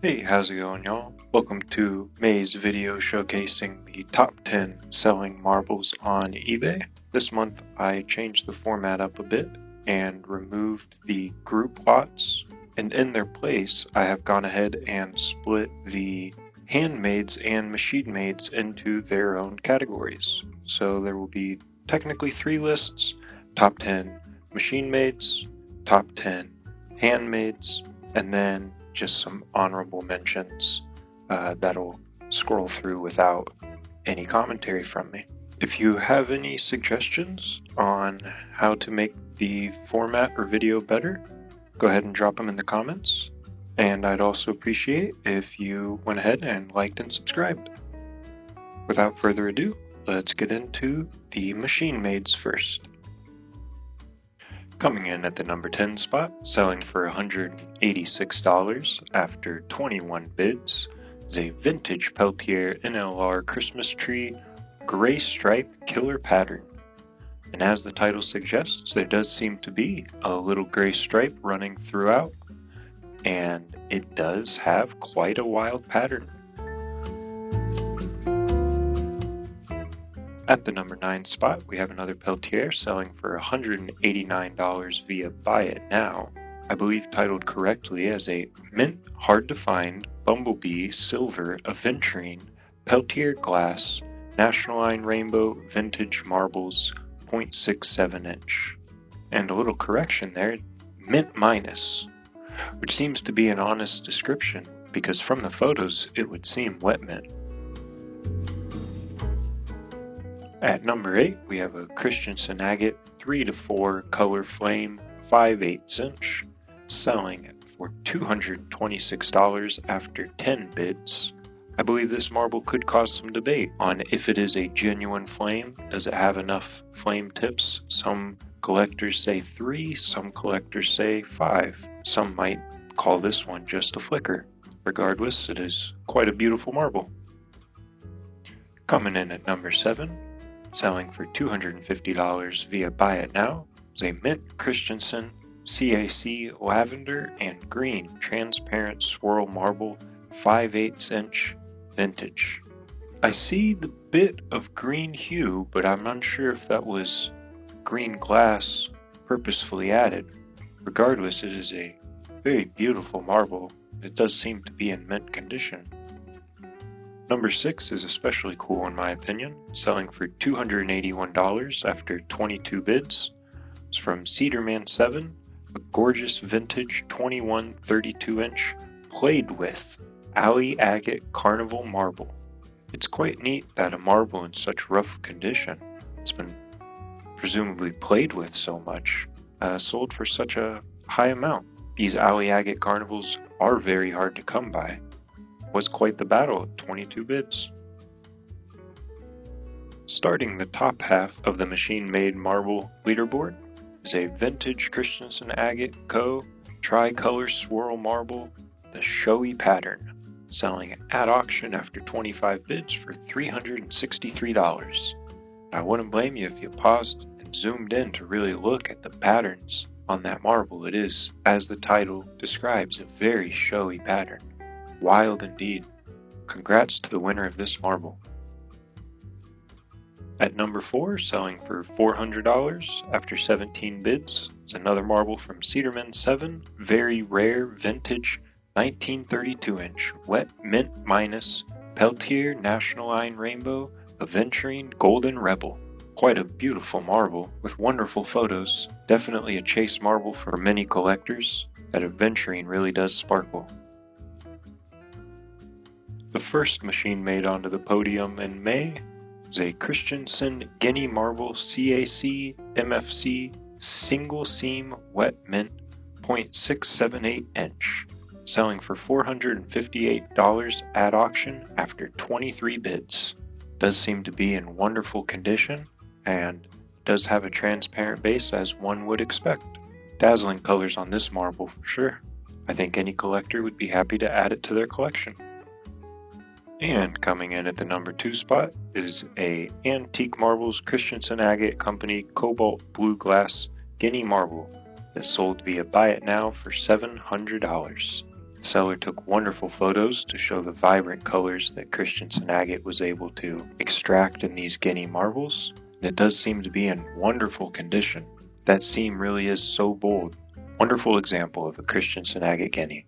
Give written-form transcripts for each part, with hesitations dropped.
Hey, how's it going, y'all? Welcome to May's video showcasing the top 10 selling marbles on eBay. This month I changed the format up a bit and removed the group lots, and in their place I have gone ahead and split the handmades and machine mades into their own categories. So there will be technically 3 lists: top 10 machine mades, top 10 handmades, and then just some honorable mentions that'll scroll through without any commentary from me. If you have any suggestions on how to make the format or video better, go ahead and drop them in the comments. And I'd also appreciate if you went ahead and liked and subscribed. Without further ado, let's get into the machine mades first. Coming in at the number 10 spot, selling for $186 after 21 bids, is a vintage Peltier NLR Christmas tree gray stripe killer pattern. And as the title suggests, there does seem to be a little gray stripe running throughout, and it does have quite a wild pattern. At the number 9 spot, we have another Peltier selling for $189 via Buy It Now, I believe titled correctly as a Mint Hard to Find Bumblebee Silver Aventurine Peltier Glass National Line Rainbow Vintage Marbles 0.67 inch. And a little correction there, mint minus, which seems to be an honest description because from the photos it would seem wet mint. At number 8, we have a Christensen Agate 3-4 color flame 5/8 inch, selling for $226 after 10 bids. I believe this marble could cause some debate on if it is a genuine flame. Does it have enough flame tips? Some collectors say 3, some collectors say 5. Some might call this one just a flicker. Regardless, it is quite a beautiful marble. Coming in at number 7, selling for $250 via Buy It Now, is a Mint Christensen CAC Lavender and Green Transparent Swirl Marble 5/8 inch vintage. I see the bit of green hue, but I'm unsure if that was green glass purposefully added. Regardless, it is a very beautiful marble. It does seem to be in mint condition. Number 6 is especially cool in my opinion, selling for $281 after 22 bids. It's from Cedarman 7, a gorgeous vintage 21/32 inch played with Agate Carnival marble. It's quite neat that a marble in such rough condition, it's been presumably played with so much, sold for such a high amount. These Agate Carnivals are very hard to come by. Was quite the battle at 22 bids. Starting the top half of the machine-made marble leaderboard is a vintage Christensen Agate Co. Tricolor Swirl Marble, the Showy pattern, selling at auction after 25 bids for $363. I wouldn't blame you if you paused and zoomed in to really look at the patterns on that marble. It is, as the title describes, a very showy pattern. Wild indeed. Congrats to the winner of this marble. At number 4, selling for $400 after 17 bids, is another marble from Cedarman 7, very rare vintage 1932 inch wet mint minus Peltier National Line Rainbow Aventurine Golden Rebel. Quite a beautiful marble with wonderful photos. Definitely a chase marble for many collectors. That aventurine really does sparkle. The first machine made onto the podium in May is a Christensen Guinea Marble CAC MFC single seam wet mint 0.678 inch, selling for $458 at auction after 23 bids. Does seem to be in wonderful condition and does have a transparent base as one would expect. Dazzling colors on this marble for sure. I think any collector would be happy to add it to their collection. And coming in at the number 2 spot is a Antique Marbles Christensen Agate Company Cobalt Blue Glass Guinea Marble that sold via Buy It Now for $700. The seller took wonderful photos to show the vibrant colors that Christensen Agate was able to extract in these Guinea marbles. It does seem to be in wonderful condition. That seam really is so bold. Wonderful example of a Christensen Agate Guinea.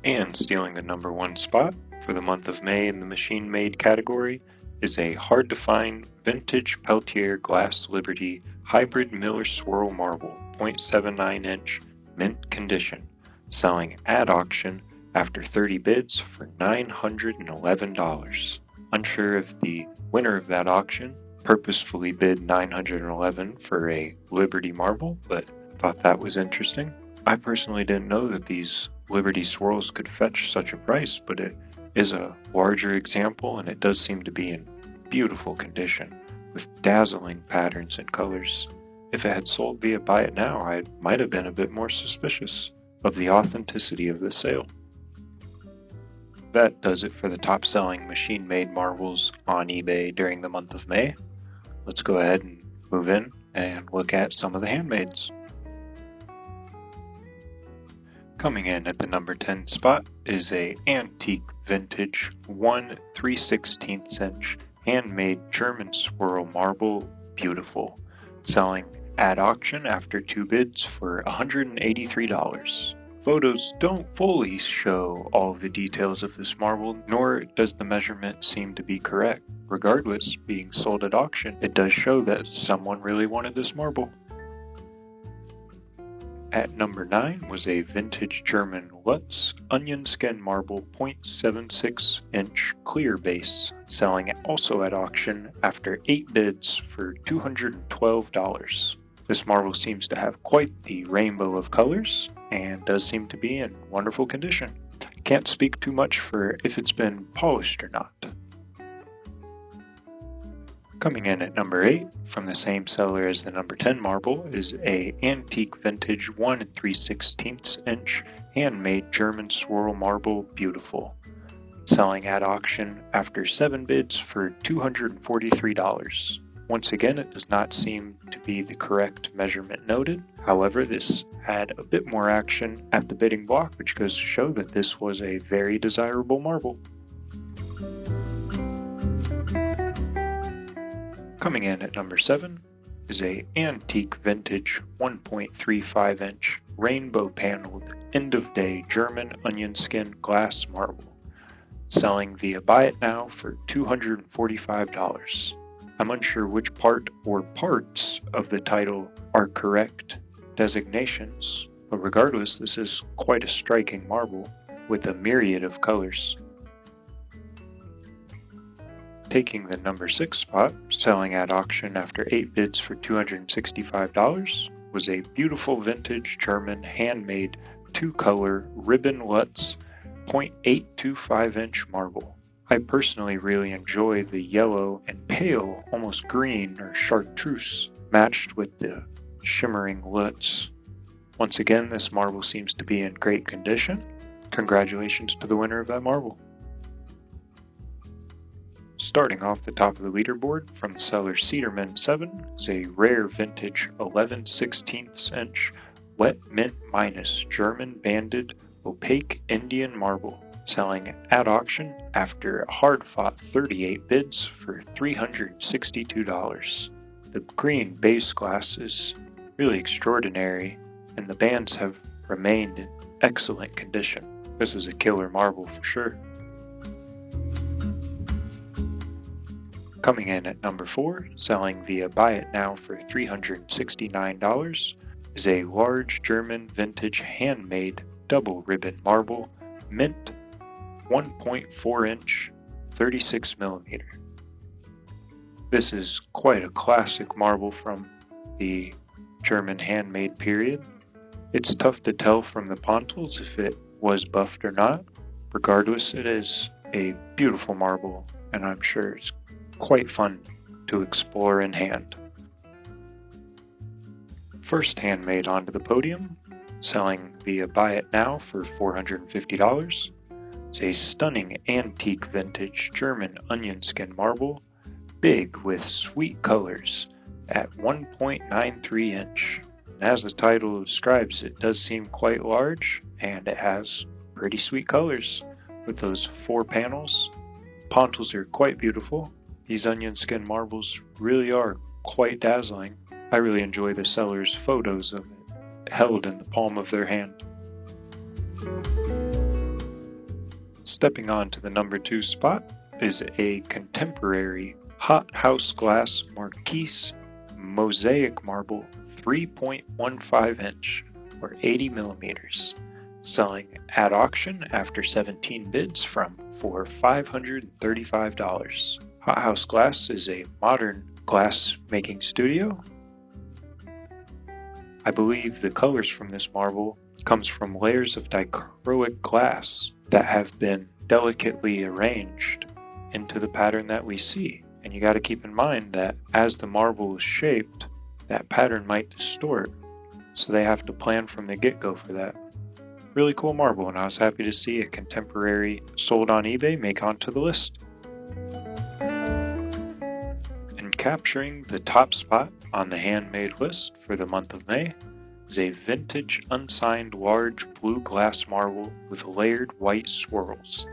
And stealing the #1 spot for the month of May in the machine-made category is a hard-to-find vintage Peltier Glass Liberty Hybrid Miller Swirl Marble, 0.79-inch, mint condition, selling at auction after 30 bids for $911. Unsure if the winner of that auction purposefully bid $911 for a Liberty marble, but thought that was interesting. I personally didn't know that these Liberty swirls could fetch such a price, but it is a larger example and it does seem to be in beautiful condition with dazzling patterns and colors. If it had sold via Buy It Now, I might have been a bit more suspicious of the authenticity of the sale. That does it for the top selling machine-made marbles on eBay during the month of May. Let's go ahead and move in and look at some of the handmades. Coming in at the #10 spot is a antique vintage 1 3/16" handmade German swirl marble, beautiful, selling at auction after 2 bids for $183. Photos don't fully show all of the details of this marble, nor does the measurement seem to be correct. Regardless, being sold at auction, it does show that someone really wanted this marble. At #9 was a vintage German Lutz Onionskin marble 0.76-inch clear base, selling also at auction after 8 bids for $212. This marble seems to have quite the rainbow of colors and does seem to be in wonderful condition. Can't speak too much for if it's been polished or not. Coming in at #8, from the same seller as the #10 marble, is a antique vintage 1 3/16" handmade German swirl marble, beautiful, selling at auction after 7 bids for $243. Once again, it does not seem to be the correct measurement noted. However, this had a bit more action at the bidding block, which goes to show that this was a very desirable marble. Coming in at #7 is a antique vintage 1.35-inch rainbow paneled end-of-day German Onionskin glass marble, selling via Buy It Now for $245. I'm unsure which part or parts of the title are correct designations, but regardless, this is quite a striking marble with a myriad of colors. Taking the #6 spot, selling at auction after 8 bids for $265, was a beautiful vintage German handmade 2-color ribbon Lutz 0.825-inch marble. I personally really enjoy the yellow and pale, almost green or chartreuse, matched with the shimmering Lutz. Once again, this marble seems to be in great condition. Congratulations to the winner of that marble. Starting off the top of the leaderboard from the seller Cedarman 7 is a rare vintage 11/16" wet mint minus German banded opaque Indian marble, selling at auction after a hard-fought 38 bids for $362. The green base glass is really extraordinary, and the bands have remained in excellent condition. This is a killer marble for sure. Coming in at #4, selling via Buy It Now for $369, is a large German vintage handmade double ribbon marble, mint 1.4-inch, 36mm. This is quite a classic marble from the German handmade period. It's tough to tell from the pontils if it was buffed or not. Regardless, it is a beautiful marble, and I'm sure it's quite fun to explore in hand. First handmade onto the podium, selling via Buy It Now for $450, is a stunning antique vintage German Onionskin marble, big with sweet colors, at 1.93-inch. As the title describes, it does seem quite large and it has pretty sweet colors with those 4 panels. Pontils are quite beautiful. These Onionskin marbles really are quite dazzling. I really enjoy the seller's photos of it held in the palm of their hand. Stepping on to the number 2 spot is a contemporary hot house glass Marquis Mosaic marble 3.15 inch or 80 millimeters, selling at auction after 17 bids for $535. Hot House Glass is a modern glass making studio. I believe the colors from this marble comes from layers of dichroic glass that have been delicately arranged into the pattern that we see. And you got to keep in mind that as the marble is shaped, that pattern might distort. So they have to plan from the get-go for that. Really cool marble, and I was happy to see a contemporary sold on eBay make onto the list. And capturing the top spot on the handmade list for the month of May is a vintage unsigned large blue glass marble with layered white swirls,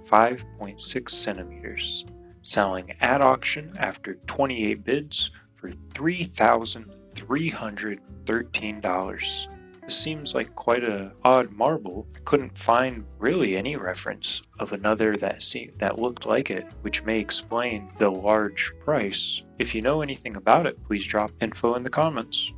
5.6 centimeters, selling at auction after 28 bids for $3,313. This seems like quite an odd marble. I couldn't find really any reference of another that looked like it, which may explain the large price. If you know anything about it, please drop info in the comments.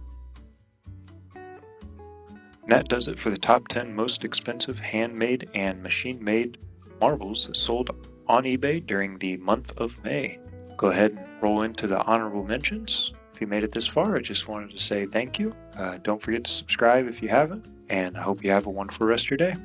And that does it for the top 10 most expensive handmade and machine-made marbles sold on eBay during the month of May. Go ahead and roll into the honorable mentions. If you made it this far, I just wanted to say thank you. Don't forget to subscribe if you haven't, and I hope you have a wonderful rest of your day.